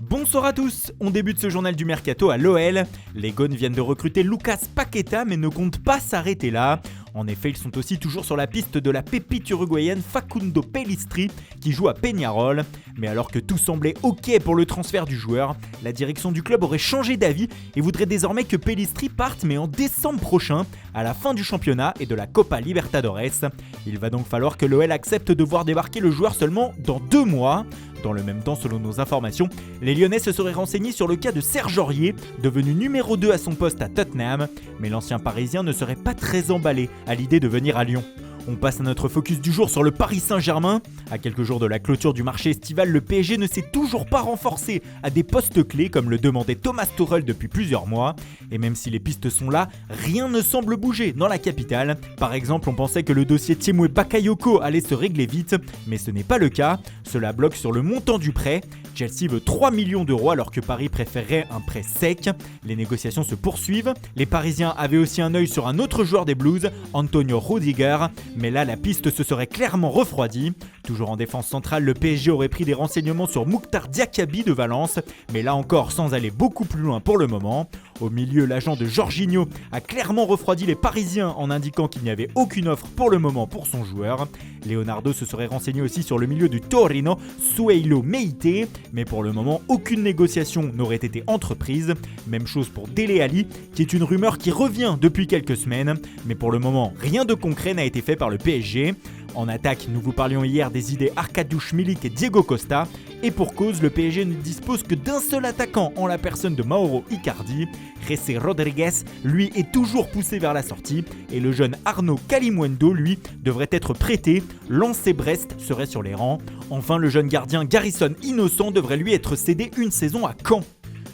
Bonsoir à tous, on débute ce journal du Mercato à l'OL. Les Gones viennent de recruter Lucas Paqueta mais ne comptent pas s'arrêter là. En effet, ils sont aussi toujours sur la piste de la pépite uruguayenne Facundo Pellistri qui joue à Peñarol. Mais alors que tout semblait ok pour le transfert du joueur, la direction du club aurait changé d'avis et voudrait désormais que Pellistri parte mais en décembre prochain, à la fin du championnat et de la Copa Libertadores. Il va donc falloir que l'OL accepte de voir débarquer le joueur seulement dans 2 mois. Dans le même temps, selon nos informations, les Lyonnais se seraient renseignés sur le cas de Serge Aurier, devenu numéro 2 à son poste à Tottenham, mais l'ancien Parisien ne serait pas très emballé à l'idée de venir à Lyon. On passe à notre focus du jour sur le Paris Saint-Germain. À quelques jours de la clôture du marché estival, le PSG ne s'est toujours pas renforcé à des postes clés comme le demandait Thomas Tuchel depuis plusieurs mois. Et même si les pistes sont là, rien ne semble bouger dans la capitale. Par exemple, on pensait que le dossier Tiémoué Bakayoko allait se régler vite, mais ce n'est pas le cas. Cela bloque sur le montant du prêt. Chelsea veut 3 millions d'euros alors que Paris préférerait un prêt sec. Les négociations se poursuivent. Les Parisiens avaient aussi un œil sur un autre joueur des Blues, Antonio Rudiger. Mais là, la piste se serait clairement refroidie. Toujours en défense centrale, le PSG aurait pris des renseignements sur Mouktar Diakabi de Valence, mais là encore sans aller beaucoup plus loin pour le moment. Au milieu, l'agent de Jorginho a clairement refroidi les Parisiens en indiquant qu'il n'y avait aucune offre pour le moment pour son joueur. Leonardo se serait renseigné aussi sur le milieu du Torino, Sueilo Meite, mais pour le moment, aucune négociation n'aurait été entreprise. Même chose pour Dele Alli, qui est une rumeur qui revient depuis quelques semaines, mais pour le moment, rien de concret n'a été fait par le PSG. En attaque, nous vous parlions hier des idées Arkadiusz Milik et Diego Costa, et pour cause, le PSG ne dispose que d'un seul attaquant en la personne de Mauro Icardi. Jesse Rodriguez, lui, est toujours poussé vers la sortie, et le jeune Arnaud Kalimuendo, lui, devrait être prêté. Lens et Brest seraient sur les rangs. Enfin, le jeune gardien Garrison Innocent devrait lui être cédé une saison à Caen.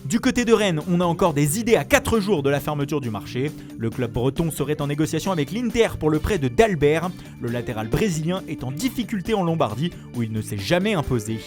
Du côté de Rennes, on a encore des idées à 4 jours de la fermeture du marché. Le club breton serait en négociation avec l'Inter pour le prêt de Dalbert. Le latéral brésilien est en difficulté en Lombardie où il ne s'est jamais imposé.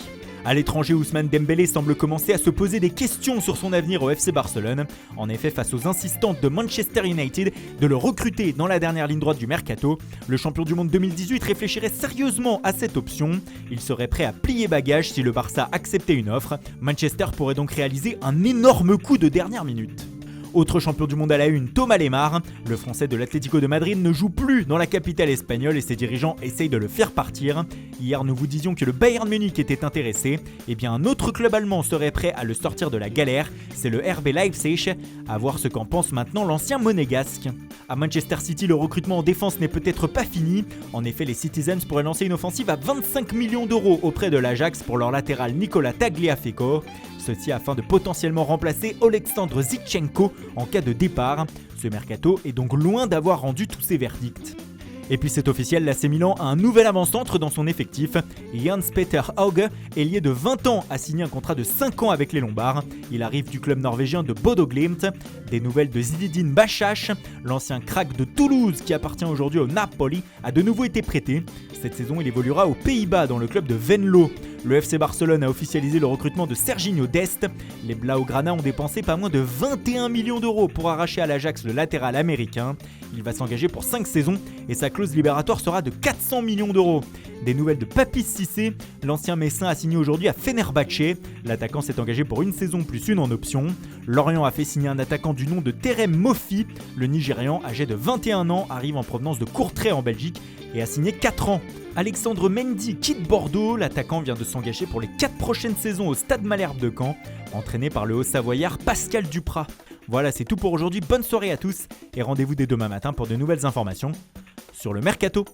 À l'étranger, Ousmane Dembélé semble commencer à se poser des questions sur son avenir au FC Barcelone. En effet, face aux insistantes de Manchester United de le recruter dans la dernière ligne droite du Mercato, le champion du monde 2018 réfléchirait sérieusement à cette option. Il serait prêt à plier bagage si le Barça acceptait une offre. Manchester pourrait donc réaliser un énorme coup de dernière minute. Autre champion du monde à la une, Thomas Lemar. Le français de l'Atlético de Madrid ne joue plus dans la capitale espagnole et ses dirigeants essayent de le faire partir. Hier, nous vous disions que le Bayern Munich était intéressé. Eh bien, un autre club allemand serait prêt à le sortir de la galère. C'est le RB Leipzig. À voir ce qu'en pense maintenant l'ancien monégasque. À Manchester City, le recrutement en défense n'est peut-être pas fini. En effet, les Citizens pourraient lancer une offensive à 25 millions d'euros auprès de l'Ajax pour leur latéral Nicolas Tagliafico. Ceci afin de potentiellement remplacer Oleksandr Zinchenko en cas de départ. Ce mercato est donc loin d'avoir rendu tous ses verdicts. Et puis c'est officiel, l'AC Milan a un nouvel avant-centre dans son effectif. Jens-Peter Hauge, ailier de 20 ans, a signé un contrat de 5 ans avec les Lombards. Il arrive du club norvégien de Bodo Glimt. Des nouvelles de Zinedine Bachach, l'ancien crack de Toulouse qui appartient aujourd'hui au Napoli, a de nouveau été prêté. Cette saison, il évoluera aux Pays-Bas dans le club de Venlo. Le FC Barcelone a officialisé le recrutement de Serginho Dest. Les Blaugrana ont dépensé pas moins de 21 millions d'euros pour arracher à l'Ajax le latéral américain. Il va s'engager pour 5 saisons et sa clause libératoire sera de 400 millions d'euros. Des nouvelles de Papis Cissé, l'ancien Messin a signé aujourd'hui à Fenerbahçe. L'attaquant s'est engagé pour 1 saison plus 1 en option. Lorient a fait signer un attaquant du nom de Terem Moffi. Le Nigérian, âgé de 21 ans, arrive en provenance de Courtrai en Belgique et a signé 4 ans. Alexandre Mendy quitte Bordeaux, l'attaquant vient de s'engager pour les 4 prochaines saisons au Stade Malherbe de Caen, entraîné par le Haut-Savoyard Pascal Duprat. Voilà, c'est tout pour aujourd'hui, bonne soirée à tous et rendez-vous dès demain matin pour de nouvelles informations sur le Mercato.